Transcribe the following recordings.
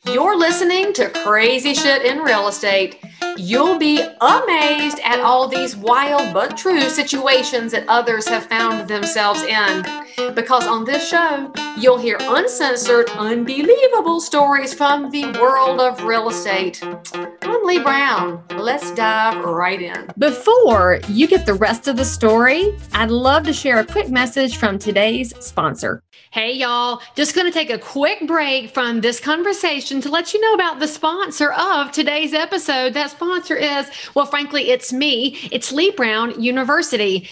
You're listening to Crazy Shit in Real Estate. You'll be amazed at all these wild but true situations that others have found themselves in. Because on this show, you'll hear uncensored, unbelievable stories from the world of real estate. I'm Leigh Brown. Let's dive right in. Before you get the rest of the story, I'd love to share a quick message from today's sponsor. Hey y'all, just going to take a quick break from this conversation to let you know about the sponsor of today's episode. That sponsor is, well, frankly, it's me. It's Leigh Brown University.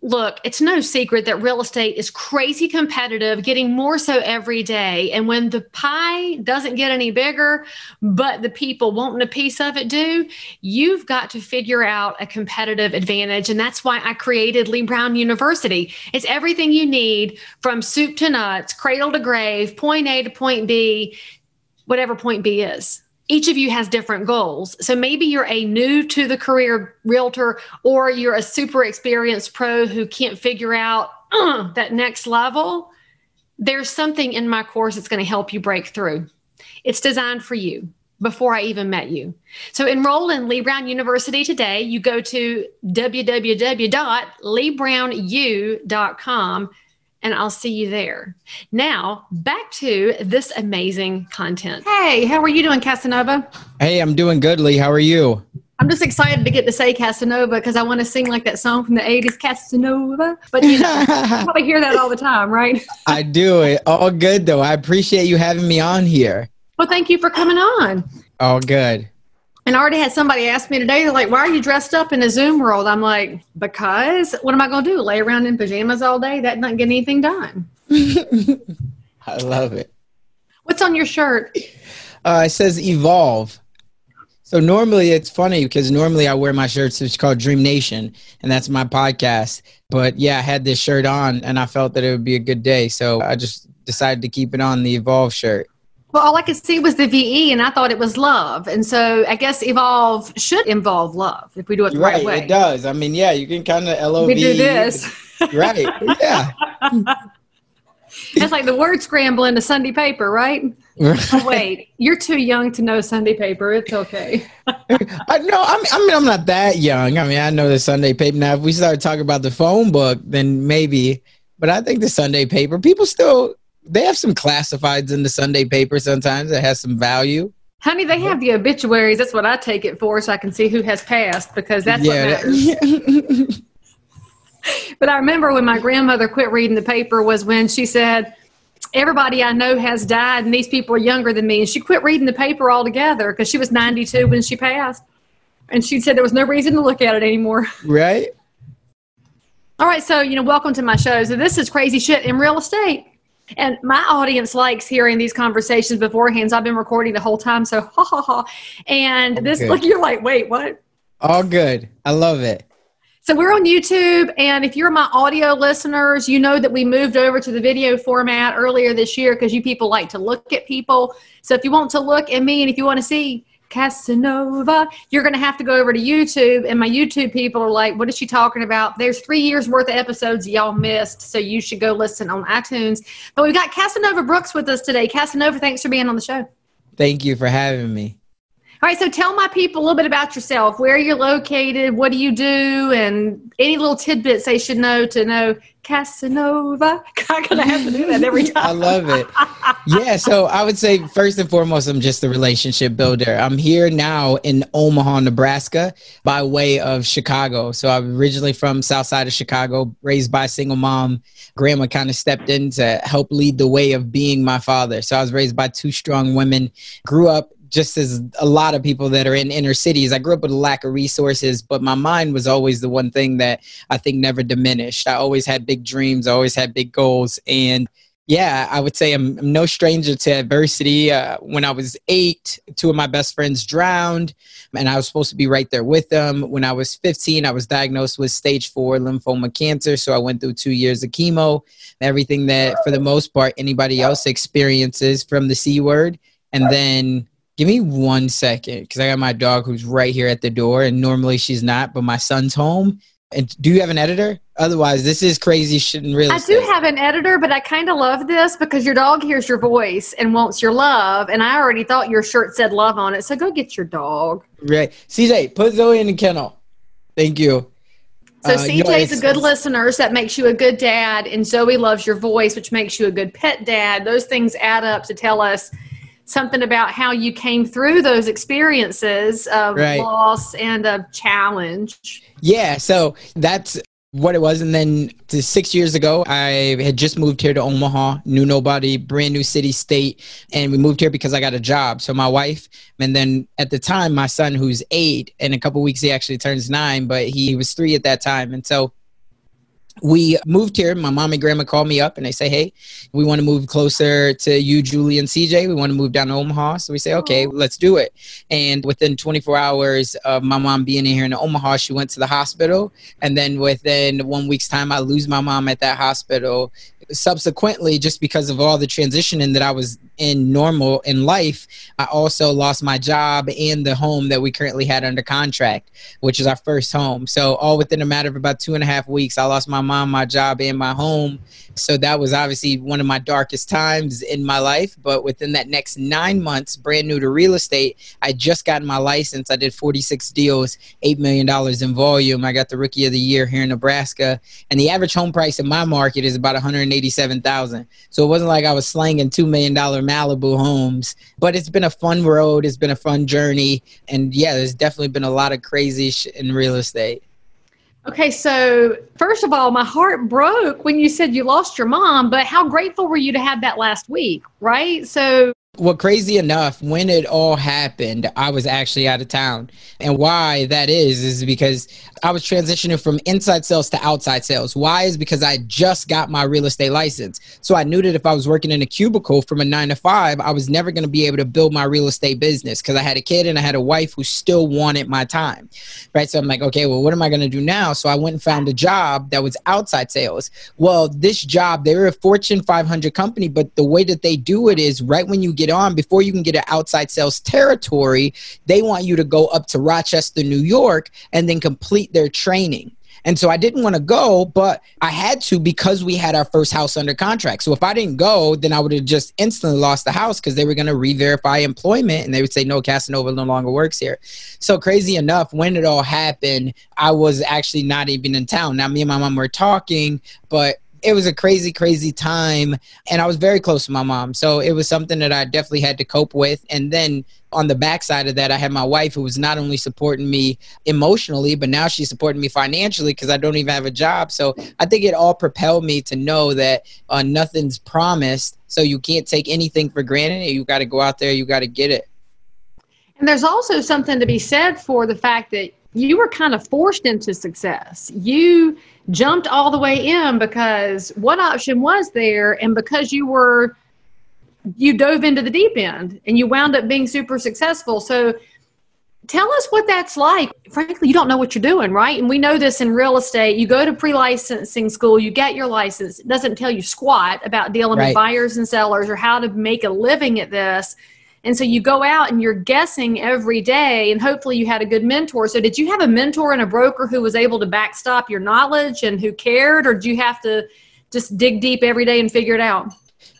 Look, it's no secret that real estate is crazy competitive, getting more so every day. And when the pie doesn't get any bigger, but the people wanting a piece of it do, you've got to figure out a competitive advantage. And that's why I created Leigh Brown University. It's everything you need from soup to nuts, cradle to grave, point A to point B, whatever point B is. Each of you has different goals. So maybe you're a new to the career realtor, or you're a super experienced pro who can't figure out that next level. There's something in my course that's going to help you break through. It's designed for you before I even met you. So enroll in Leigh Brown University today. You go to www.leighrownu.com. and I'll see you there. Now, back to this amazing content. Hey, how are you doing, Casanova? Hey, I'm doing good, Leigh. How are you? I'm just excited to get to say Casanova because I want to sing like that song from the 80s, Casanova. But you know, you probably hear that all the time, right? I do. It all good, though. I appreciate you having me on here. Well, thank you for coming on. All good. And I already had somebody ask me today, they're like, why are you dressed up in a Zoom world? I'm like, because what am I going to do? Lay around in pajamas all day? That doesn't get anything done. I love it. What's on your shirt? It says Evolve. So normally it's funny because normally I wear my shirts. It's called DreamNation, and that's my podcast. But yeah, I had this shirt on and I felt that it would be a good day. So I just decided to keep it on, the Evolve shirt. Well, all I could see was the VE, and I thought it was love. And so I guess Evolve should involve love if we do it the right way. It does. I mean, yeah, you can kind of LOV. We do this. Right, yeah. It's like the word scramble in the Sunday paper, right? Oh, wait, you're too young to know Sunday paper. It's okay. I'm not that young. I mean, I know the Sunday paper. Now, if we start talking about the phone book, then maybe. But I think the Sunday paper, people still... They have some classifieds in the Sunday paper sometimes that has some value. Honey, they have the obituaries. That's what I take it for, so I can see who has passed, because that's what matters. But I remember when my grandmother quit reading the paper was when she said, everybody I know has died and these people are younger than me. And she quit reading the paper altogether because she was 92 when she passed. And she said there was no reason to look at it anymore. Right. All right, so, welcome to my show. So this is Crazy Shit in Real Estate. And my audience likes hearing these conversations beforehand. So I've been recording the whole time. So ha ha ha. And this, look, you're like, wait, what? All good. I love it. So we're on YouTube. And if you're my audio listeners, you know that we moved over to the video format earlier this year because you people like to look at people. So if you want to look at me and if you want to see Casanova, you're going to have to go over to YouTube, and my YouTube people are like, what is she talking about? There's 3 years worth of episodes y'all missed, so you should go listen on iTunes. But we've got Casanova Brooks with us today. Casanova, thanks for being on the show. Thank you for having me. All right, so tell my people a little bit about yourself, where you're located, what do you do, and any little tidbits they should know to know Casanova. I'm going to have to do that every time. I love it. Yeah, so I would say first and foremost, I'm just a relationship builder. I'm here now in Omaha, Nebraska, by way of Chicago. So I'm originally from south side of Chicago, raised by a single mom. Grandma kind of stepped in to help lead the way of being my father. So I was raised by two strong women, grew up just as a lot of people that are in inner cities. I grew up with a lack of resources, but my mind was always the one thing that I think never diminished. I always had big dreams. I always had big goals. And yeah, I would say I'm no stranger to adversity. When I was 8, 2 of my best friends drowned, and I was supposed to be right there with them. When I was 15, I was diagnosed with stage 4 lymphoma cancer. So I went through 2 years of chemo, everything that for the most part anybody else experiences from the C word. And then give me 1 second, because I got my dog who's right here at the door, and normally she's not, but my son's home. And do you have an editor? Otherwise, this is crazy shit in real estate. I do have an editor, but I kind of love this because your dog hears your voice and wants your love. And I already thought your shirt said love on it. So go get your dog. Right. CJ, put Zoe in the kennel. Thank you. So CJ's a good listener, so that makes you a good dad. And Zoe loves your voice, which makes you a good pet dad. Those things add up to tell us something about how you came through those experiences of loss and of challenge. Yeah, so that's what it was. And then 6 years ago, I had just moved here to Omaha, knew nobody, brand new city, state. And we moved here because I got a job. So my wife, and then at the time, my son, who's 8, in a couple of weeks, he actually turns 9, but he was 3 at that time. And so we moved here. My mom and grandma called me up and they say, hey, we want to move closer to you, Julie, and CJ. We want to move down to Omaha. So we say, okay, let's do it. And within 24 hours of my mom being here in Omaha, she went to the hospital. And then within 1 week's time, I lose my mom at that hospital. Subsequently, just because of all the transitioning that I was in normal in life, I also lost my job and the home that we currently had under contract, which is our first home. So all within a matter of about 2.5 weeks, I lost my mom, my job, and my home. So that was obviously one of my darkest times in my life. But within that next 9 months, brand new to real estate, I just got my license. I did 46 deals, $8 million in volume. I got the Rookie of the Year here in Nebraska. And the average home price in my market is about $187,000. So it wasn't like I was slanging $2 million Malibu homes. But it's been a fun road. It's been a fun journey. And yeah, there's definitely been a lot of crazy shit in real estate. Okay, so first of all, my heart broke when you said you lost your mom, but how grateful were you to have that last week, right? So, well, crazy enough, when it all happened, I was actually out of town. And why that is because I was transitioning from inside sales to outside sales. Why is because I just got my real estate license. So I knew that if I was working in a cubicle from a 9 to 5, I was never going to be able to build my real estate business because I had a kid and I had a wife who still wanted my time, right? So I'm like, okay, well, what am I going to do now? So I went and found a job that was outside sales. Well, this job, they were a Fortune 500 company, but the way that they do it is right when you get on, before you can get an outside sales territory, they want you to go up to Rochester, New York, and then complete their training. And so I didn't want to go, but I had to because we had our first house under contract. So if I didn't go, then I would have just instantly lost the house because they were going to re-verify employment and they would say, no, Casanova no longer works here. So crazy enough, when it all happened, I was actually not even in town. Now, me and my mom were talking, but it was a crazy, crazy time. And I was very close to my mom. So it was something that I definitely had to cope with. And then on the backside of that, I had my wife who was not only supporting me emotionally, but now she's supporting me financially because I don't even have a job. So I think it all propelled me to know that nothing's promised. So you can't take anything for granted. You got to go out there. You got to get it. And there's also something to be said for the fact that you were kind of forced into success. You jumped all the way in because what option was there? And because you dove into the deep end and you wound up being super successful. So tell us what that's like. Frankly, you don't know what you're doing, right? And we know this in real estate. You go to pre-licensing school, you get your license. It doesn't tell you squat about dealing with buyers and sellers or how to make a living at this. And so you go out and you're guessing every day, and hopefully you had a good mentor. So did you have a mentor and a broker who was able to backstop your knowledge and who cared, or did you have to just dig deep every day and figure it out?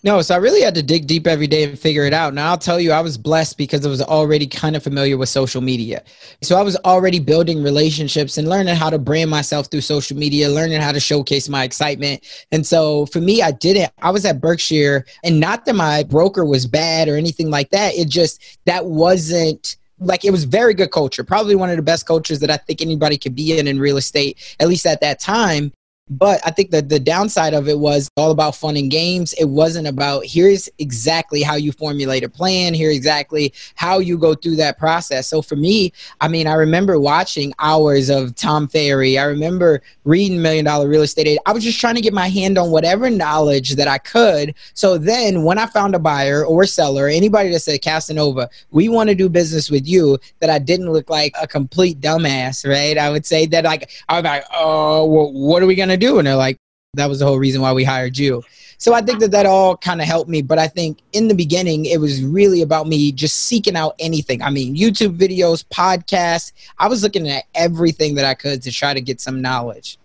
No, so I really had to dig deep every day and figure it out. Now, I'll tell you, I was blessed because I was already kind of familiar with social media. So I was already building relationships and learning how to brand myself through social media, learning how to showcase my excitement. And so for me, I was at Berkshire, and not that my broker was bad or anything like that. It just, that wasn't, like, it was very good culture, probably one of the best cultures that I think anybody could be in real estate, at least at that time. But I think that the downside of it was all about fun and games. It wasn't about here's exactly how you formulate a plan. Here's exactly how you go through that process. So for me, I mean, I remember watching hours of Tom Ferry. I remember reading $1 Million Real Estate Aid. I was just trying to get my hand on whatever knowledge that I could. So then when I found a buyer or seller, anybody that said, Casanova, we want to do business with you, that I didn't look like a complete dumbass, right? I would say that, like, I was like, oh, well, what are we going to do? And they're like, that was the whole reason why we hired you. So I think that that all kind of helped me. But I think in the beginning, it was really about me just seeking out anything. I mean, YouTube videos, podcasts. I was looking at everything that I could to try to get some knowledge.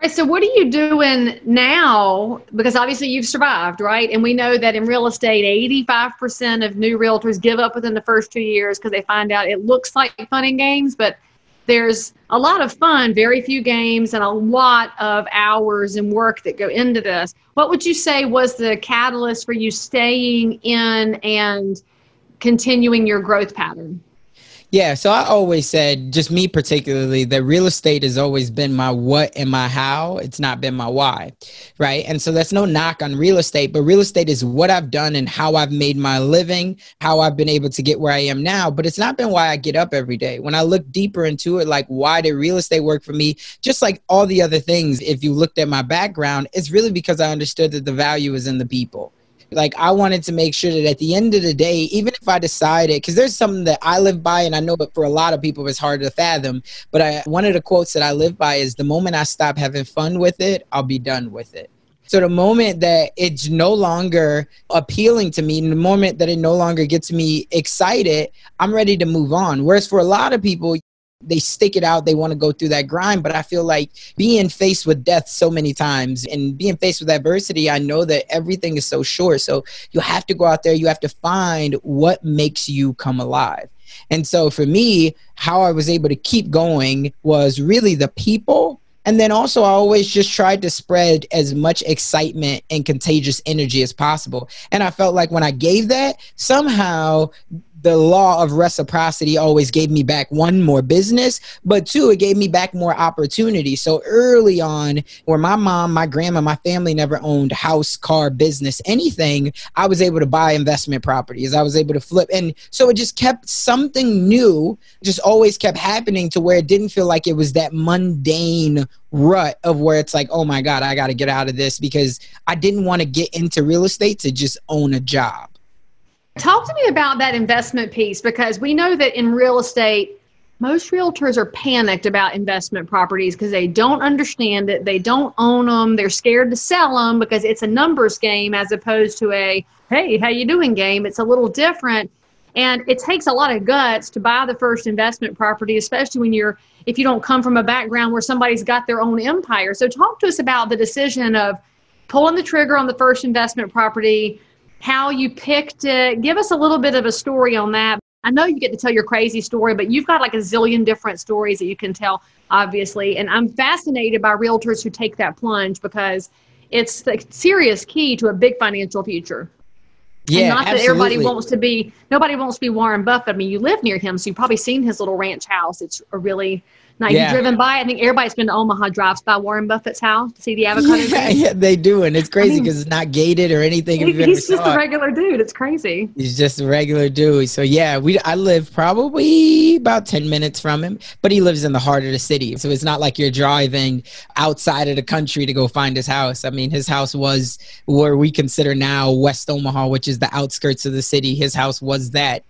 Right, so what are you doing now? Because obviously you've survived, right? And we know that in real estate, 85% of new realtors give up within the first 2 years because they find out it looks like fun and games, but there's a lot of fun, very few games, and a lot of hours and work that go into this. What would you say was the catalyst for you staying in and continuing your growth pattern? Yeah, so I always said, just me particularly, that real estate has always been my what and my how. It's not been my why, right? And so that's no knock on real estate, but real estate is what I've done and how I've made my living, how I've been able to get where I am now. But it's not been why I get up every day. When I look deeper into it, like why did real estate work for me? Just like all the other things, if you looked at my background, it's really because I understood that the value is in the people. Like I wanted to make sure that at the end of the day, even if I decided, because there's something that I live by, and I know that for a lot of people it's hard to fathom, but one of the quotes that I live by is, the moment I stop having fun with it, I'll be done with it. So the moment that it's no longer appealing to me, the moment that it no longer gets me excited, I'm ready to move on. Whereas for a lot of people, they stick it out. They want to go through that grind. But I feel like being faced with death so many times and being faced with adversity, I know that everything is so short. So you have to go out there. You have to find what makes you come alive. And so for me, how I was able to keep going was really the people. And then also I always just tried to spread as much excitement and contagious energy as possible. And I felt like when I gave that, somehow the law of reciprocity always gave me back, one, more business, but two, it gave me back more opportunity. So early on, where my mom, my grandma, my family never owned house, car, business, anything, I was able to buy investment properties. I was able to flip. And so it just kept something new, just always kept happening, to where it didn't feel like it was that mundane rut of where it's like, oh my God, I got to get out of this, because I didn't want to get into real estate to just own a job. Talk to me about that investment piece, because we know that in real estate, most realtors are panicked about investment properties because they don't understand it. They don't own them. They're scared to sell them because it's a numbers game as opposed to a, hey, how you doing game. It's a little different. And it takes a lot of guts to buy the first investment property, especially when if you don't come from a background where somebody's got their own empire. So talk to us about the decision of pulling the trigger on the first investment property, how you picked it. Give us a little bit of a story on that. I know you get to tell your crazy story, but you've got like a zillion different stories that you can tell, obviously. And I'm fascinated by realtors who take that plunge, because it's the serious key to a big financial future. Yeah, and not absolutely. that nobody wants to be Warren Buffett. I mean, you live near him, so you've probably seen his little ranch house. It's a really nice. You've driven by. I think everybody's been to Omaha drives by Warren Buffett's house to see the avocado tree. Yeah, they do. And it's crazy because it's not gated or anything. He's just a regular dude. It's crazy. He's just a regular dude. So yeah, I live probably about 10 minutes from him, but he lives in the heart of the city. So it's not like you're driving outside of the country to go find his house. I mean, his house was where we consider now West Omaha, which is the outskirts of the city. His house was that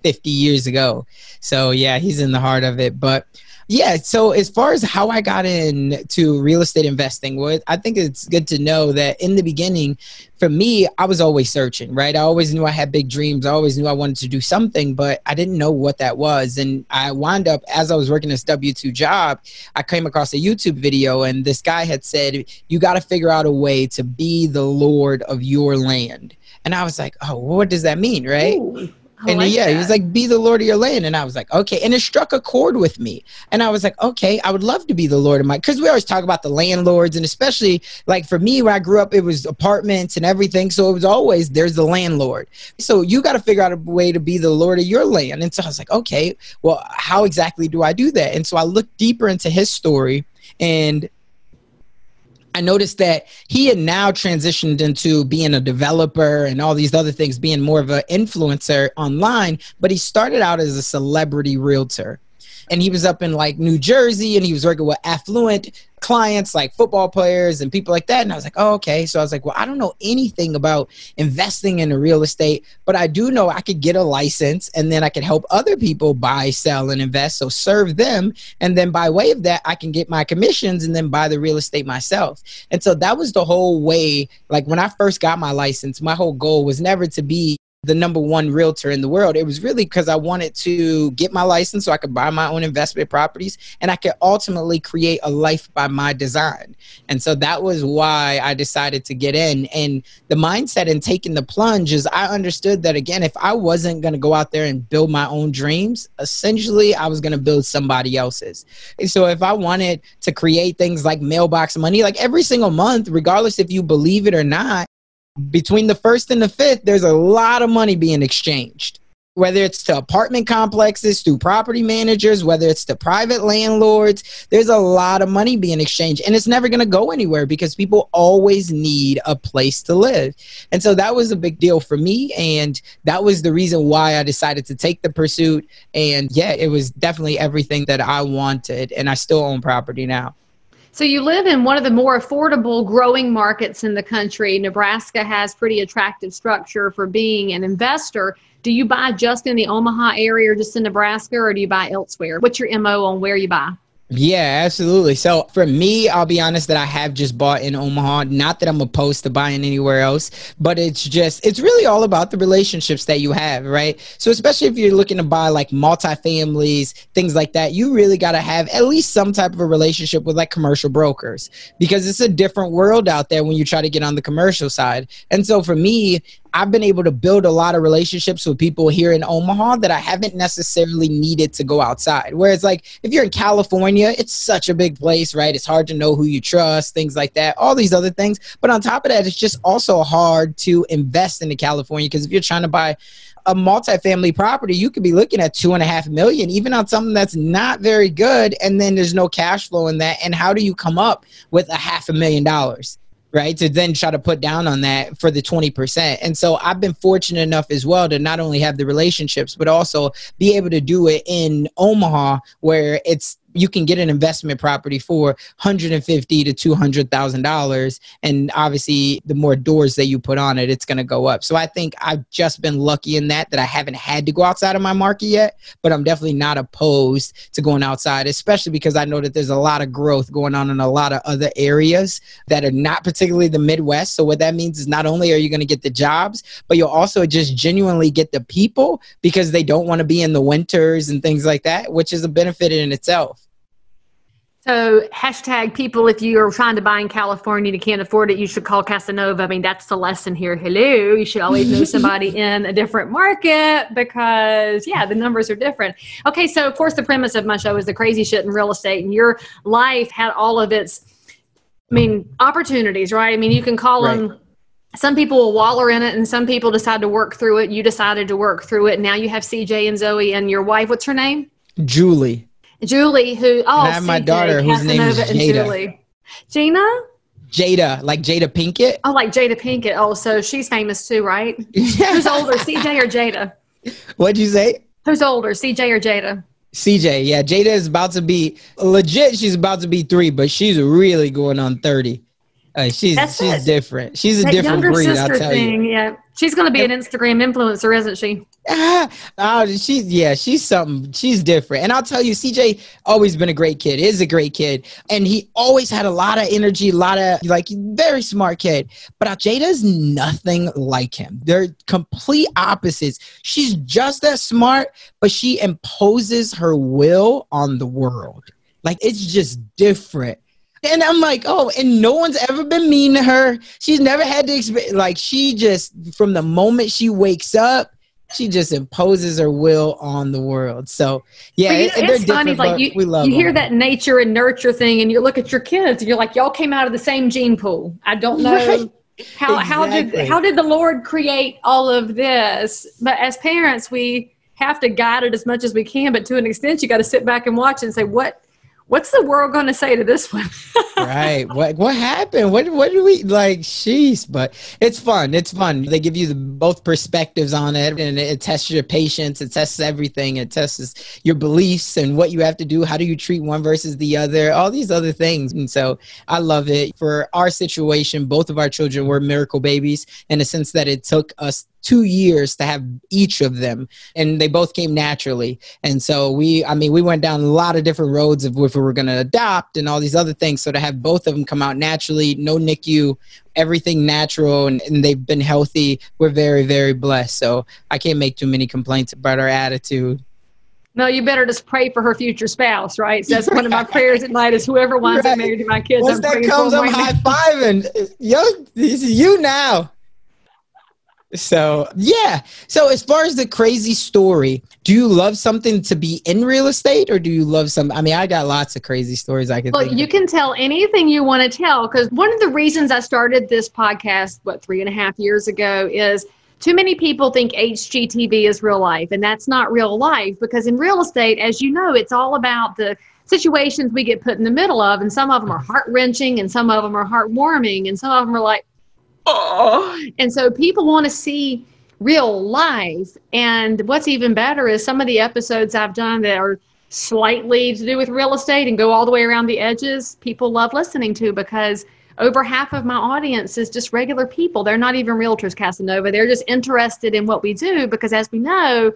50 years ago. So yeah, he's in the heart of it. But yeah, so as far as how I got into real estate investing, I think it's good to know that in the beginning, for me, I was always searching, right? I always knew I had big dreams. I always knew I wanted to do something, but I didn't know what that was. And I wound up, as I was working this W-2 job, I came across a YouTube video, and this guy had said, you got to figure out a way to be the Lord of your land. And I was like, oh, what does that mean, right? Ooh. And yeah, he was like, be the Lord of your land. And I was like, okay. And it struck a chord with me. And I was like, okay, I would love to be the Lord of my, because we always talk about the landlords. And especially like for me, when I grew up, it was apartments and everything. So it was always, there's the landlord. So you got to figure out a way to be the Lord of your land. And so I was like, okay, well, how exactly do I do that? And so I looked deeper into his story, and I noticed that he had now transitioned into being a developer and all these other things, being more of an influencer online, but he started out as a celebrity realtor. And he was up in like New Jersey, and he was working with affluent clients like football players and people like that. And I was like, oh, okay. So I was like, well, I don't know anything about investing in the real estate, but I do know I could get a license and then I could help other people buy, sell, and invest. So serve them. And then by way of that, I can get my commissions and then buy the real estate myself. And so that was the whole way. Like when I first got my license, my whole goal was never to be the number one realtor in the world. It was really because I wanted to get my license so I could buy my own investment properties and I could ultimately create a life by my design. And so that was why I decided to get in. And the mindset in taking the plunge is I understood that, again, if I wasn't going to go out there and build my own dreams, essentially I was going to build somebody else's. And so if I wanted to create things like mailbox money, like every single month, regardless if you believe it or not, between the 1st and the 5th, there's a lot of money being exchanged, whether it's to apartment complexes, through property managers, whether it's to private landlords. There's a lot of money being exchanged, and it's never going to go anywhere because people always need a place to live. And so that was a big deal for me, and that was the reason why I decided to take the pursuit. And yeah, it was definitely everything that I wanted, and I still own property now. So you live in one of the more affordable growing markets in the country. Nebraska has pretty attractive structure for being an investor. Do you buy just in the Omaha area or just in Nebraska, or do you buy elsewhere? What's your MO on where you buy? Yeah, absolutely. So for me, I'll be honest that I have just bought in Omaha. Not that I'm opposed to buying anywhere else, but it's really all about the relationships that you have, right? So especially if you're looking to buy like multifamilies, things like that, you really got to have at least some type of a relationship with like commercial brokers, because it's a different world out there when you try to get on the commercial side. And so for me, I've been able to build a lot of relationships with people here in Omaha that I haven't necessarily needed to go outside. Whereas like if you're in California, it's such a big place, right? It's hard to know who you trust, things like that, all these other things. But on top of that, it's just also hard to invest into California, because if you're trying to buy a multifamily property, you could be looking at $2.5 million, even on something that's not very good. And then there's no cash flow in that. And how do you come up with $500,000? Right, to then try to put down on that for the 20%. And so I've been fortunate enough as well to not only have the relationships, but also be able to do it in Omaha, where you can get an investment property for $150,000 to $200,000. And obviously the more doors that you put on it, it's going to go up. So I think I've just been lucky in that I haven't had to go outside of my market yet, but I'm definitely not opposed to going outside, especially because I know that there's a lot of growth going on in a lot of other areas that are not particularly the Midwest. So what that means is not only are you going to get the jobs, but you'll also just genuinely get the people, because they don't want to be in the winters and things like that, which is a benefit in itself. So hashtag people, if you are trying to buy in California and you can't afford it, you should call Casanova. I mean, that's the lesson here. Hello. You should always know somebody in a different market, because, yeah, the numbers are different. Okay, so of course the premise of my show is the crazy shit in real estate, and your life had all of its, opportunities, right? I mean, you can call them, some people will waller in it and some people decide to work through it. You decided to work through it. Now you have CJ and Zoe and your wife. What's her name? Julie, who, and I have my daughter whose name is Jada. Gina? Jada, like Jada Pinkett. Oh, like Jada Pinkett. Oh, so she's famous too, right? Who's older, CJ or Jada? What'd you say? Who's older, CJ or Jada? CJ, yeah. Jada is about to be, legit, she's about to be 3, but she's really going on 30. She's different. She's a different breed, I'll tell you. Yeah. She's going to be an Instagram influencer, isn't she? She's something. She's different. And I'll tell you, CJ always been a great kid, is a great kid. And he always had a lot of energy, very smart kid. But Jada's nothing like him. They're complete opposites. She's just as smart, but she imposes her will on the world. Like, it's just different. And I'm like, oh, and no one's ever been mean to her. She's never had to experience, like, she just, from the moment she wakes up, she just imposes her will on the world. So, yeah, it's funny. Like, you hear that nature and nurture thing, and you look at your kids, and you're like, y'all came out of the same gene pool. I don't know how did the Lord create all of this? But as parents, we have to guide it as much as we can. But to an extent, you got to sit back and watch and say, what what's the world going to say to this one? Right. What happened? What do we like? Sheesh. But it's fun. It's fun. They give you both perspectives on it, and it tests your patience. It tests everything. It tests your beliefs and what you have to do. How do you treat one versus the other? All these other things. And so I love it. For our situation, both of our children were miracle babies in the sense that it took us 2 years to have each of them, and they both came naturally. And so we went down a lot of different roads of if we were going to adopt and all these other things. So to have both of them come out naturally, no NICU, everything natural, and they've been healthy, we're very, very blessed. So I can't make too many complaints about our attitude. No, you better just pray for her future spouse, right? So that's one of my prayers at night is whoever winds up married to my kids. Once that comes, I'm high-fiving. Yo, this is you now. So, yeah. So as far as the crazy story, do you love something to be in real estate, or do you love some? I mean, I got lots of crazy stories I can think of. You can tell anything you want to tell, because one of the reasons I started this podcast, 3.5 years ago, is too many people think HGTV is real life, and that's not real life, because in real estate, as you know, it's all about the situations we get put in the middle of, and some of them are heart-wrenching, and some of them are heartwarming, and some of them are like, oh. And so people want to see real life. And what's even better is some of the episodes I've done that are slightly to do with real estate and go all the way around the edges, people love listening to, because over half of my audience is just regular people. They're not even realtors, Casanova. They're just interested in what we do, because as we know,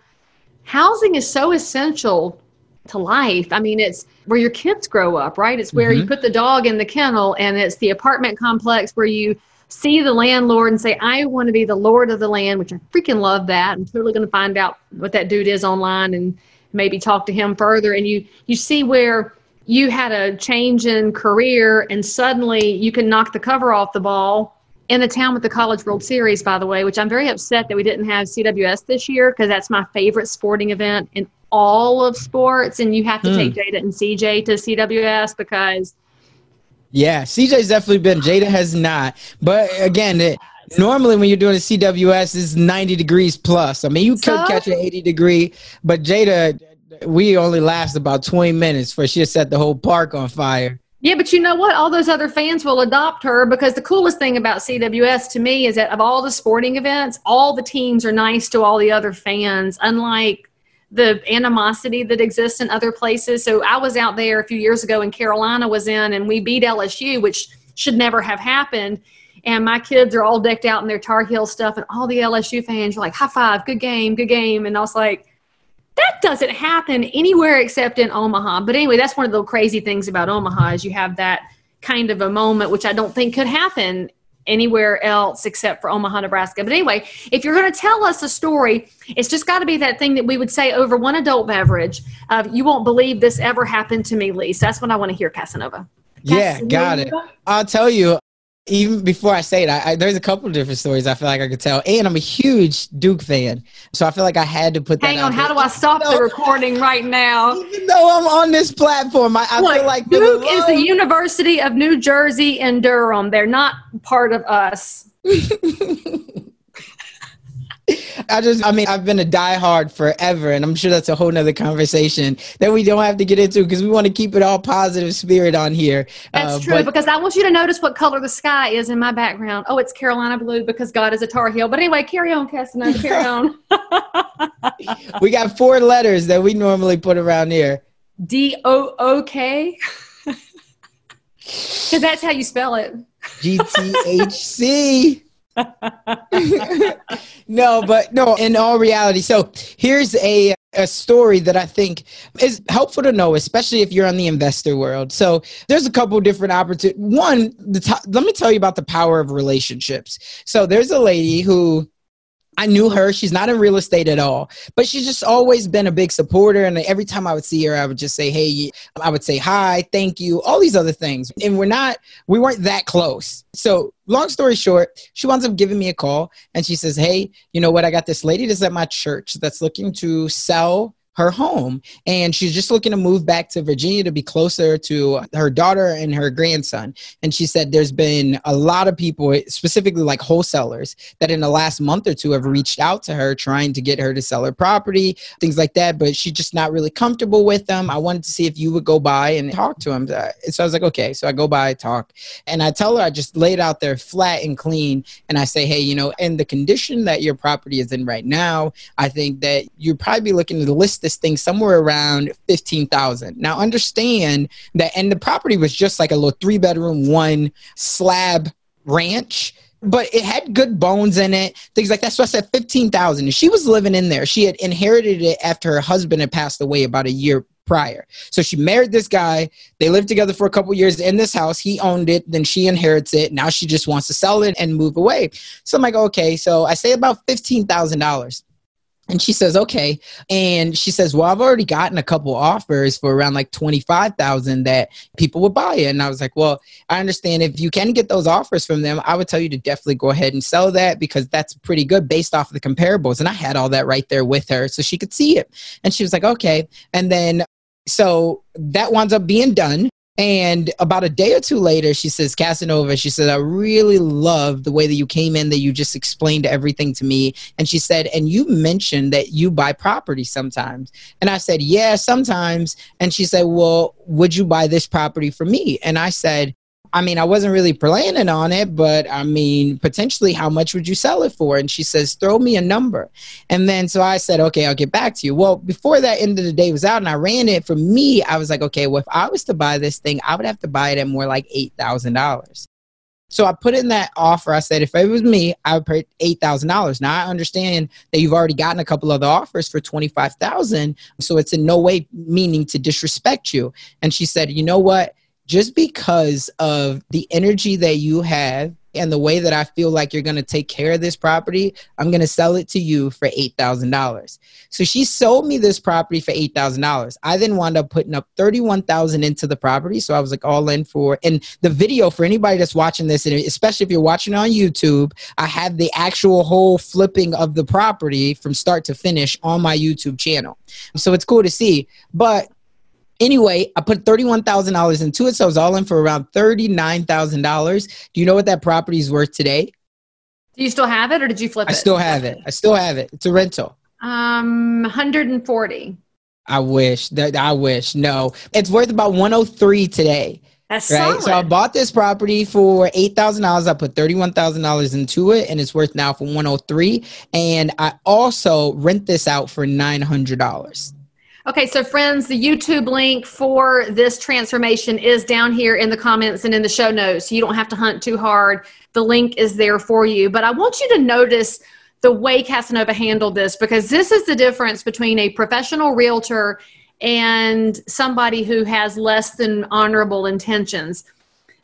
housing is so essential to life. I mean, it's where your kids grow up, right? It's where you put the dog in the kennel, and it's the apartment complex where you see the landlord and say, I want to be the lord of the land, which I freaking love that. I'm totally going to find out what that dude is online and maybe talk to him further. And you see where you had a change in career, and suddenly you can knock the cover off the ball in a town with the College World Series, by the way, which I'm very upset that we didn't have CWS this year, because that's my favorite sporting event in all of sports. And you have to take Jada and CJ to CWS, because yeah, CJ's definitely been. Jada has not. But again, normally when you're doing a CWS, it's 90 degrees plus. I mean, you could catch an 80 degree, but Jada, we only last about 20 minutes for she set the whole park on fire. Yeah, but you know what? All those other fans will adopt her, because the coolest thing about CWS to me is that of all the sporting events, all the teams are nice to all the other fans, unlike the animosity that exists in other places. So I was out there a few years ago, and Carolina was in, and we beat LSU, which should never have happened. And my kids are all decked out in their Tar Heel stuff, and all the LSU fans are like, high five, good game, good game. And I was like, that doesn't happen anywhere except in Omaha. But anyway, that's one of the crazy things about Omaha, is you have that kind of a moment, which I don't think could happen anywhere else except for Omaha, Nebraska. But anyway, if you're going to tell us a story, it's just got to be that thing that we would say over one adult beverage. You won't believe this ever happened to me, Leigh. So that's what I want to hear, Casanova. Yeah, got it. I'll tell you, even before I say it, there's a couple of different stories I feel like I could tell. And I'm a huge Duke fan. So I feel like I had to put that Hang on, how do I stop the recording right now? Even though I'm on this platform, I feel like Duke is the University of New Jersey in Durham. They're not part of us. I've been a diehard forever, and I'm sure that's a whole nother conversation that we don't have to get into, because we want to keep it all positive spirit on here. That's true, because I want you to notice what color the sky is in my background. Oh, it's Carolina blue, because God is a Tar Heel. But anyway, carry on, Casanova, carry on. We got 4 letters that we normally put around here. DOOK? Because that's how you spell it. GTHC. No, in all reality. So here's a story that I think is helpful to know, especially if you're in the investor world. So there's a couple different opportunities. One, let me tell you about the power of relationships. So there's a lady who, I knew her. She's not in real estate at all, but she's just always been a big supporter. And every time I would see her, I would just say, hey, I would say hi, thank you, all these other things. And we weren't that close. So long story short, she winds up giving me a call, and she says, hey, you know what? I got this lady that's at my church that's looking to sell her home, and she's just looking to move back to Virginia to be closer to her daughter and her grandson. And she said there's been a lot of people, specifically like wholesalers, that in the last month or two have reached out to her trying to get her to sell her property, things like that, but she's just not really comfortable with them. I wanted to see if you would go by and talk to him. So I was like, okay. So I go by, talk, and I tell her, I just lay it out there flat and clean. And I say, hey, you know, in the condition that your property is in right now, I think that you'd probably be looking to list this thing somewhere around $15,000. Now understand that, and the property was just like a little 3-bedroom, 1 slab ranch, but it had good bones in it, things like that. So I said 15,000. And she was living in there. She had inherited it after her husband had passed away about a year prior. So she married this guy. They lived together for a couple years in this house. He owned it. Then she inherits it. Now she just wants to sell it and move away. So I'm like, okay. So I say about $15,000. And she says, okay. And she says, well, I've already gotten a couple offers for around like 25,000 that people would buy it. And I was like, well, I understand if you can get those offers from them, I would tell you to definitely go ahead and sell that, because that's pretty good based off of the comparables. And I had all that right there with her so she could see it. And she was like, okay. And then, so that winds up being done. And about a day or two later, she says, Casanova, she said, I really love the way that you came in, that you just explained everything to me. And she said, and you mentioned that you buy property sometimes. And I said, yeah, sometimes. And she said, well, would you buy this property for me? And I said, I mean, I wasn't really planning on it, but I mean, potentially, how much would you sell it for? And she says, throw me a number. And then, so I said, okay, I'll get back to you. Well, before that end of the day was out and I ran it, for me, I was like, okay, well, if I was to buy this thing, I would have to buy it at more like $8,000. So I put in that offer. I said, if it was me, I would pay $8,000. Now I understand that you've already gotten a couple other offers for $25,000. So it's in no way meaning to disrespect you. And she said, you know what? Just because of the energy that you have and the way that I feel like you're going to take care of this property, I'm going to sell it to you for $8,000. So she sold me this property for $8,000. I then wound up putting up $31,000 into the property. So I was like all in for, and the video for anybody that's watching this, and especially if you're watching on YouTube, I have the actual whole flipping of the property from start to finish on my YouTube channel. So it's cool to see. But anyway, I put $31,000 into it, so I was all in for around $39,000. Do you know what that property is worth today? Do you still have it, or did you flip it? I still have it. I still have it. It's a rental. 140. I wish. I wish. No, it's worth about 103 today. That's right. solid. So I bought this property for $8,000. I put $31,000 into it, and it's worth now for 103. And I also rent this out for $900. Okay, so friends, the YouTube link for this transformation is down here in the comments and in the show notes. So you don't have to hunt too hard. The link is there for you. But I want you to notice the way Casanova handled this, because this is the difference between a professional realtor and somebody who has less than honorable intentions.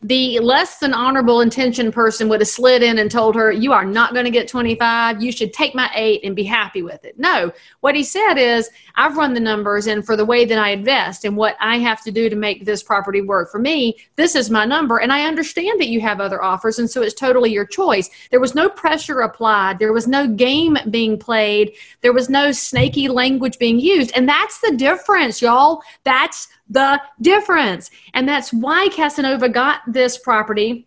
The less than honorable intention person would have slid in and told her, you are not going to get 25. You should take my 8 and be happy with it. No, what he said is, I've run the numbers, and for the way that I invest and what I have to do to make this property work for me, this is my number. And I understand that you have other offers, and so it's totally your choice. There was no pressure applied. There was no game being played. There was no snaky language being used. And that's the difference, y'all. That's the difference. And that's why Casanova got this property.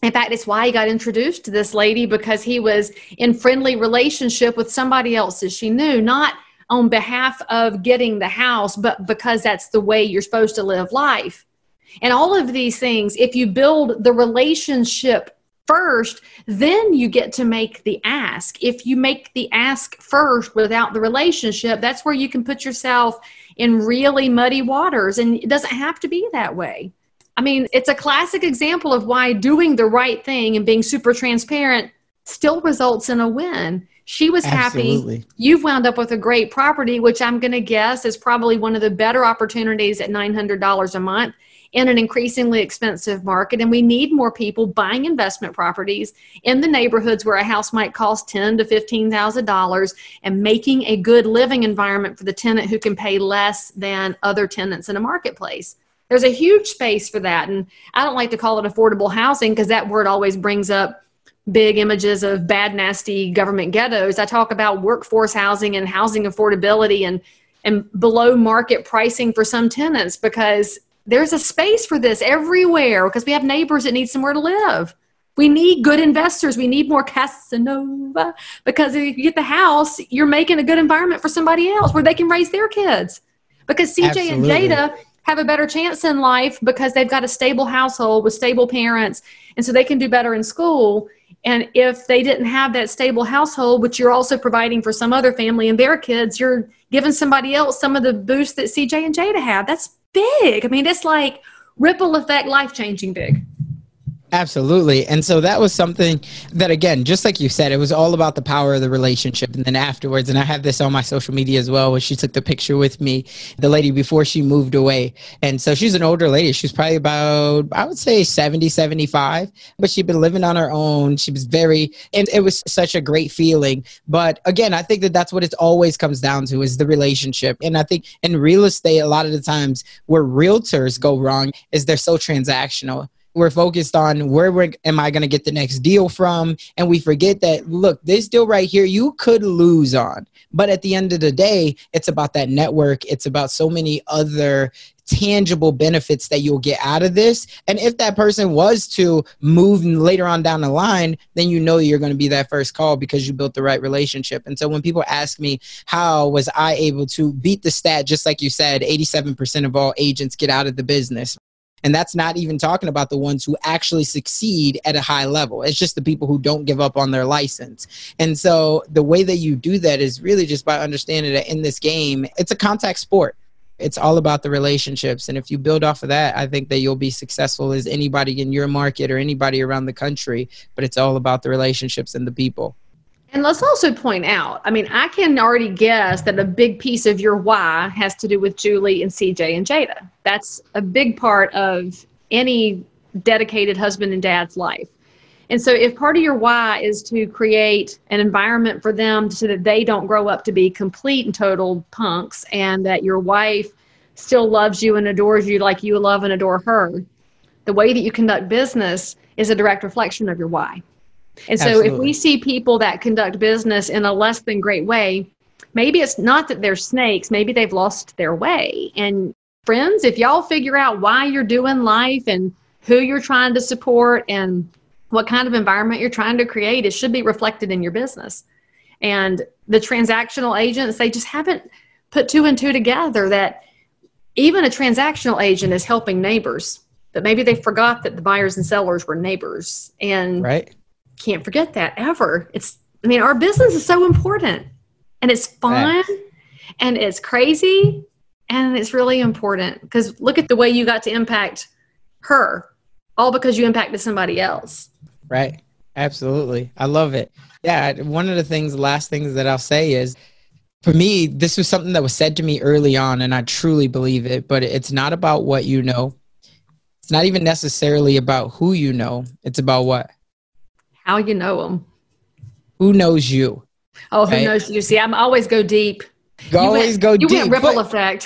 In fact, it's why he got introduced to this lady, because he was in friendly relationship with somebody else that she knew, not on behalf of getting the house, but because that's the way you're supposed to live life. And all of these things, if you build the relationship first, then you get to make the ask. If you make the ask first without the relationship, that's where you can put yourself in really muddy waters. And it doesn't have to be that way. I mean, it's a classic example of why doing the right thing and being super transparent still results in a win. She was Absolutely. happy. You've wound up with a great property, which I'm going to guess is probably one of the better opportunities at $900 a month in an increasingly expensive market. And we need more people buying investment properties in the neighborhoods where a house might cost $10,000 to $15,000, and making a good living environment for the tenant who can pay less than other tenants in a marketplace. There's a huge space for that. And I don't like to call it affordable housing, because that word always brings up big images of bad, nasty government ghettos. I talk about workforce housing and housing affordability, and and below market pricing for some tenants, because there's a space for this everywhere, because we have neighbors that need somewhere to live. We need good investors. We need more Casanova, because if you get the house, you're making a good environment for somebody else where they can raise their kids. Because CJ and Jada have a better chance in life because they've got a stable household with stable parents, and so they can do better in school. And if they didn't have that stable household, which you're also providing for some other family and their kids, you're giving somebody else some of the boost that CJ and Jada have. That's big. I mean, it's like ripple effect, life-changing big. Absolutely. And so that was something that, again, just like you said, it was all about the power of the relationship. And then afterwards, and I have this on my social media as well, where she took the picture with me, the lady before she moved away. And so she's an older lady. She's probably about, I would say 70, 75, but she'd been living on her own. She was and it was such a great feeling. But again, I think that that's what it always comes down to, is the relationship. And I think in real estate, a lot of the times where realtors go wrong is they're so transactional. We're focused on where am I going to get the next deal from? And we forget that, look, this deal right here, you could lose on. But at the end of the day, it's about that network. It's about so many other tangible benefits that you'll get out of this. And if that person was to move later on down the line, then you know you're going to be that first call because you built the right relationship. And so when people ask me, how was I able to beat the stat, just like you said, 87% of all agents get out of the business. And that's not even talking about the ones who actually succeed at a high level. It's just the people who don't give up on their license. And so the way that you do that is really just by understanding that in this game, it's a contact sport. It's all about the relationships. And if you build off of that, I think that you'll be successful as anybody in your market or anybody around the country. But it's all about the relationships and the people. And let's also point out, I mean, I can already guess that a big piece of your why has to do with Julie and CJ and Jada. That's a big part of any dedicated husband and dad's life. And so if part of your why is to create an environment for them so that they don't grow up to be complete and total punks, and that your wife still loves you and adores you like you love and adore her, the way that you conduct business is a direct reflection of your why. And so Absolutely. If we see people that conduct business in a less than great way, maybe it's not that they're snakes, maybe they've lost their way. And friends, if y'all figure out why you're doing life and who you're trying to support and what kind of environment you're trying to create, it should be reflected in your business. And the transactional agents, they just haven't put two and two together, that even a transactional agent is helping neighbors, but maybe they forgot that the buyers and sellers were neighbors. And right. Can't forget that ever. Our business is so important, and it's fun and it's crazy, and it's really important, because look at the way you got to impact her, all because you impacted somebody else. Right. Absolutely. I love it. Yeah. One of the last things that I'll say is, for me, this was something that was said to me early on, and I truly believe it, but it's not about what you know. It's not even necessarily about who you know. It's about what? How you know them. Who knows you? Oh, who knows you? See, I'm always go deep. Go deep. You went ripple effect.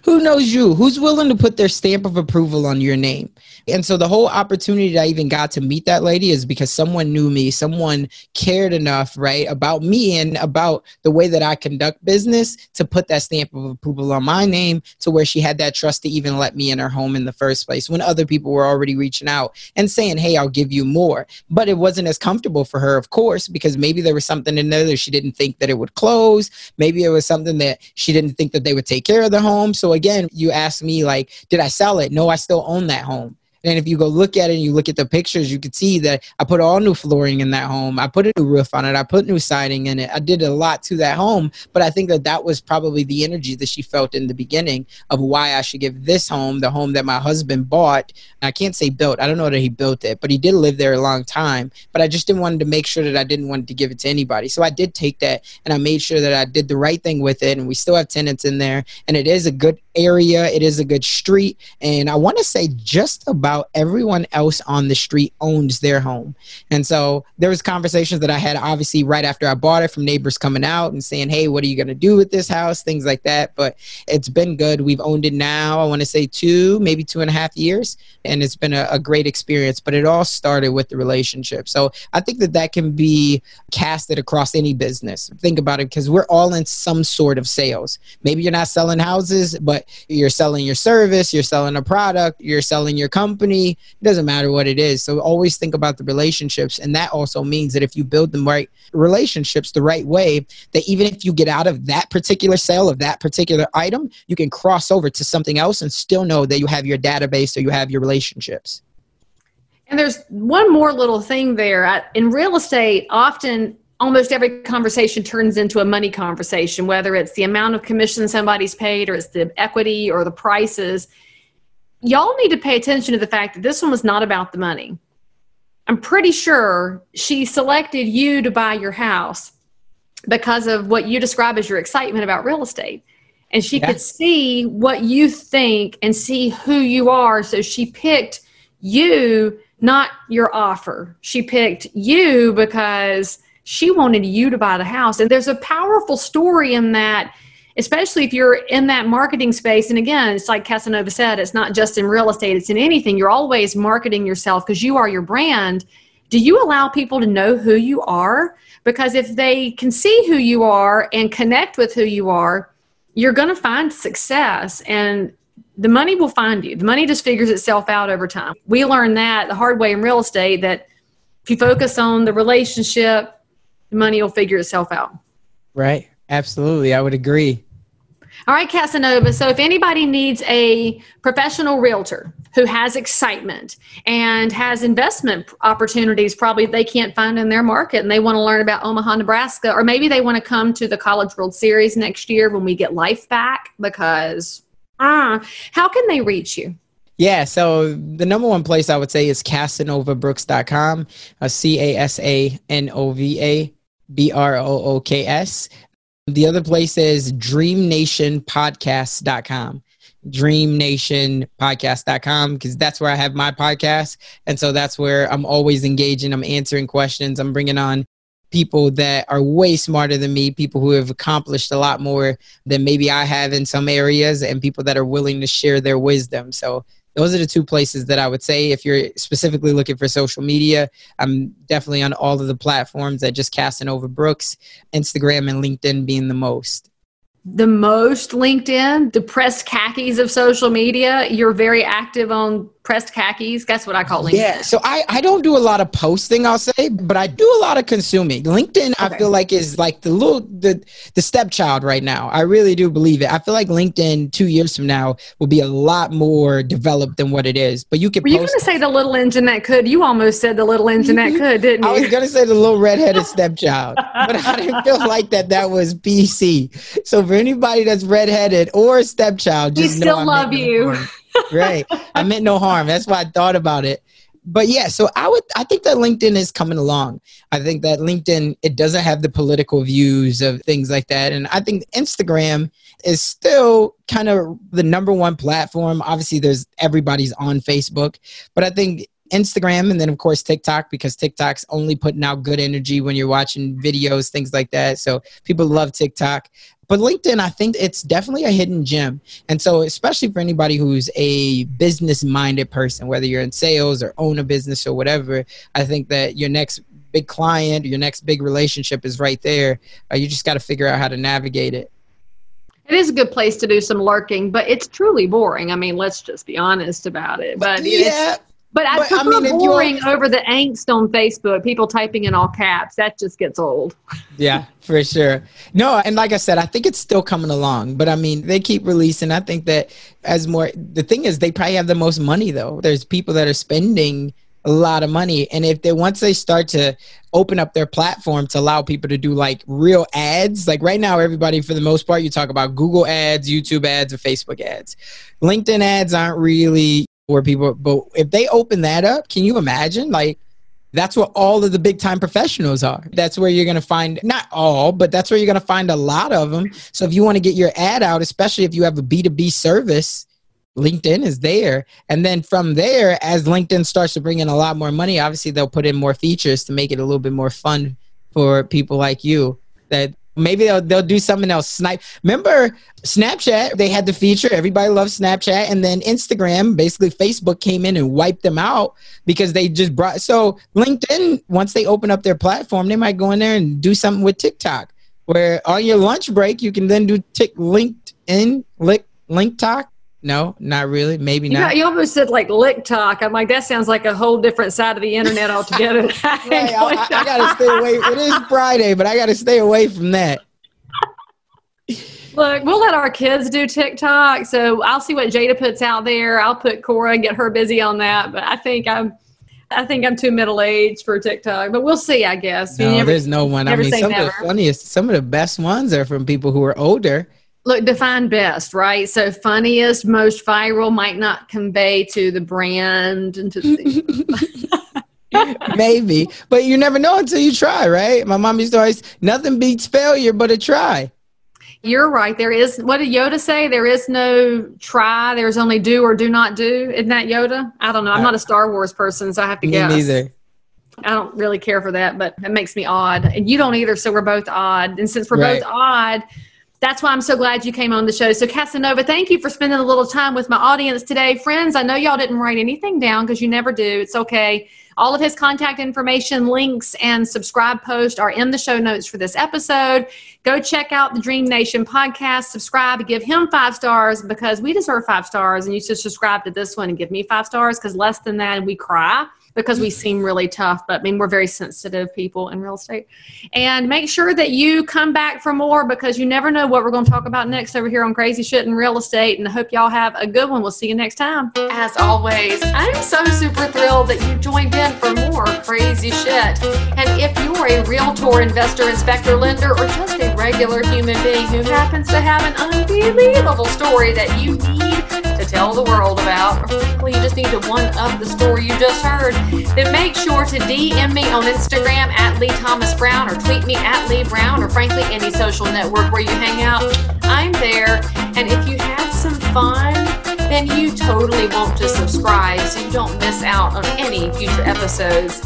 Who knows you? Who's willing to put their stamp of approval on your name? And so the whole opportunity that I even got to meet that lady is because someone knew me, someone cared enough, right, about me and about the way that I conduct business to put that stamp of approval on my name, to where she had that trust to even let me in her home in the first place, when other people were already reaching out and saying, hey, I'll give you more. But it wasn't as comfortable for her, of course, because maybe there was something in there that she didn't think that it would close. Maybe it was something that she didn't think that they would take care of the home. So again, you asked me, like, did I sell it? No, I still own that home. And if you go look at it and you look at the pictures, you could see that I put all new flooring in that home. I put a new roof on it. I put new siding in it. I did a lot to that home. But I think that that was probably the energy that she felt in the beginning of why I should give this home, the home that my husband bought. And I can't say built. I don't know that he built it, but he did live there a long time. But I just didn't want to make sure that I didn't want to give it to anybody. So I did take that, and I made sure that I did the right thing with it. And we still have tenants in there. And it is a good area. It is a good street. And I want to say just about everyone else on the street owns their home. And so there was conversations that I had obviously right after I bought it from neighbors coming out and saying, hey, what are you going to do with this house? Things like that. But it's been good. We've owned it now, I want to say maybe 2.5 years. And it's been a great experience. But it all started with the relationship. So I think that can be casted across any business. Think about it, because we're all in some sort of sales. Maybe you're not selling houses, but you're selling your service, you're selling a product, you're selling your company. It doesn't matter what it is. So always think about the relationships. And that also means that if you build the right relationships the right way, that even if you get out of that particular sale of that particular item, you can cross over to something else and still know that you have your database or you have your relationships. And there's one more little thing there. In real estate, often almost every conversation turns into a money conversation, whether it's the amount of commission somebody's paid or it's the equity or the prices. Y'all need to pay attention to the fact that this one was not about the money. I'm pretty sure she selected you to buy your house because of what you describe as your excitement about real estate. And she could see what you think and see who you are. So she picked you, not your offer. She picked you because she wanted you to buy the house. And there's a powerful story in that, especially if you're in that marketing space. And again, it's like Casanova said, it's not just in real estate, it's in anything. You're always marketing yourself because you are your brand. Do you allow people to know who you are? Because if they can see who you are and connect with who you are, you're going to find success, and the money will find you. The money just figures itself out over time. We learned that the hard way in real estate, that if you focus on the relationship, the money will figure itself out. Right. Absolutely. I would agree. All right, Casanova. So if anybody needs a professional realtor who has excitement and has investment opportunities probably they can't find in their market, and they want to learn about Omaha, Nebraska, or maybe they want to come to the College World Series next year when we get life back, because how can they reach you? Yeah, so the number one place I would say is CasanovaBrooks.com, CasanovaBrooks. The other place is DreamNationPodcast.com. DreamNationPodcast.com, because that's where I have my podcast. And so that's where I'm always engaging. I'm answering questions. I'm bringing on people that are way smarter than me, people who have accomplished a lot more than maybe I have in some areas, and people that are willing to share their wisdom. So those are the two places that I would say if you're specifically looking for social media. I'm definitely on all of the platforms at just Casanova Brooks, Instagram and LinkedIn being the most. The most LinkedIn, the pressed khakis of social media. You're very active on pressed khakis. That's what I call LinkedIn. Yeah, so I don't do a lot of posting, I'll say, but I do a lot of consuming. LinkedIn, I feel like, is like the stepchild right now. I really do believe it. I feel like LinkedIn 2 years from now will be a lot more developed than what it is. But you can. Were you going to say the little engine that could? You almost said the little engine that could, didn't you? I was going to say the little redheaded stepchild, but I didn't feel like that was PC. So for anybody that's redheaded or a stepchild, just we still love you. Right. I meant no harm. That's why I thought about it. But yeah, so I think that LinkedIn is coming along. I think that LinkedIn, it doesn't have the political views of things like that. And I think Instagram is still kind of the number one platform. Obviously, everybody's on Facebook, but I think Instagram, and then of course TikTok, because TikTok's only putting out good energy when you're watching videos, things like that. So people love TikTok. But LinkedIn, I think it's definitely a hidden gem. And so especially for anybody who's a business-minded person, whether you're in sales or own a business or whatever, I think that your next big client, your next big relationship is right there. You just got to figure out how to navigate it. It is a good place to do some lurking, but it's truly boring. I mean, let's just be honest about it. But yeah. But I prefer boring over the angst on Facebook, people typing in all caps. That just gets old. Yeah, for sure. No, and like I said, I think it's still coming along. But I mean, they keep releasing. I think that the thing is, they probably have the most money, though. There's people that are spending a lot of money. And once they start to open up their platform to allow people to do like real ads, like right now, everybody, for the most part, you talk about Google ads, YouTube ads, or Facebook ads. LinkedIn ads aren't really where people, but if they open that up, can you imagine? Like, That's what all of the big time professionals are. That's where you're going to find, not all, but that's where you're going to find a lot of them. So if you want to get your ad out, especially if you have a B2B service, LinkedIn is there. And then from there, as LinkedIn starts to bring in a lot more money, obviously they'll put in more features to make it a little bit more fun for people like you. That maybe they'll do something else. Remember Snapchat? They had the feature. Everybody loves Snapchat. And then Instagram, basically Facebook came in and wiped them out because they just brought. So LinkedIn, once they open up their platform, they might go in there and do something with TikTok, where on your lunch break, you can then do LinkedIn, Link Talk. No, not really. Maybe not. You almost said like lick talk. I'm like, that sounds like a whole different side of the internet altogether. Right, I got to stay away. It is Friday, but I got to stay away from that. Look, we'll let our kids do TikTok. So I'll see what Jada puts out there. I'll put Cora and get her busy on that. But I think I'm too middle-aged for TikTok. But we'll see, I guess. No, there's no one. I mean, some of the best ones are from people who are older. Look, define best, right? So funniest, most viral might not convey to the brand and to the maybe, but you never know until you try, right? My mom used to always, nothing beats failure but a try. You're right. There is, what did Yoda say? There is no try. There's only do or do not do. Isn't that Yoda? I don't know. I'm not a Star Wars person, so I have to guess. Me neither. I don't really care for that, but it makes me odd. And you don't either, so we're both odd. And since we're both odd, that's why I'm so glad you came on the show. So Casanova, thank you for spending a little time with my audience today. Friends, I know y'all didn't write anything down because you never do. It's okay. All of his contact information, links, and subscribe post are in the show notes for this episode. Go check out the Dream Nation podcast, subscribe, give him 5 stars because we deserve 5 stars. And you should subscribe to this one and give me 5 stars because less than that and we cry because we seem really tough. But I mean, we're very sensitive people in real estate. And make sure that you come back for more because you never know what we're going to talk about next over here on Crazy Shit in Real Estate. And I hope y'all have a good one. We'll see you next time. As always, I'm so super thrilled that you joined in for more crazy shit. And if you're a realtor, investor, inspector, lender, or just a regular human being who happens to have an unbelievable story that you need to tell the world about, or frankly, you just need to one-up the story you just heard, then make sure to DM me on Instagram at Leigh Thomas Brown or tweet me at Leigh Brown or frankly any social network where you hang out. I'm there. And if you had some fun, then you totally want to subscribe so you don't miss out on any future episodes.